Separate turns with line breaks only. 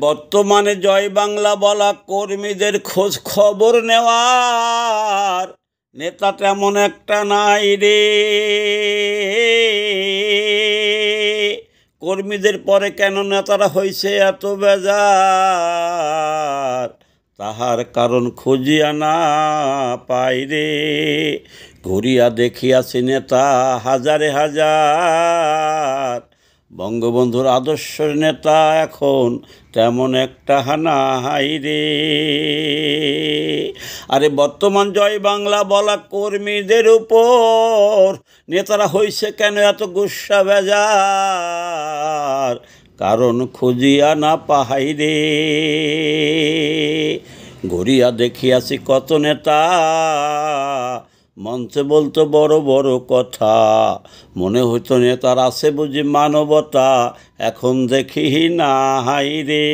বর্তমানে জয় বাংলা বলা কর্মীদের খোঁজ খবর নেওয়ার নেতা তেমন একটা নাই রে। কর্মীদের পরে কেন নেতারা হইছে এত বেজার, তাহার কারণ খুঁজিয়া না পাই রে। ঘুরিয়া দেখিয়াছি নেতা হাজারে হাজার, বঙ্গবন্ধুর আদর্শ নেতা এখন তেমন একটা নাই রে। আরে বর্তমান জয় বাংলা বলা কর্মীদের উপর নেতারা হইছে কেন এত গুসা বেজার, কারণ খুঁজিয়া না পাই রে। ঘুরিয়া দেখিয়াছি কত নেতা মঞ্চে বলতো বড় বড় কথা, মনে হইতো নেতার আছে বুঝি মানবতা, এখন দেখি না হাই রে।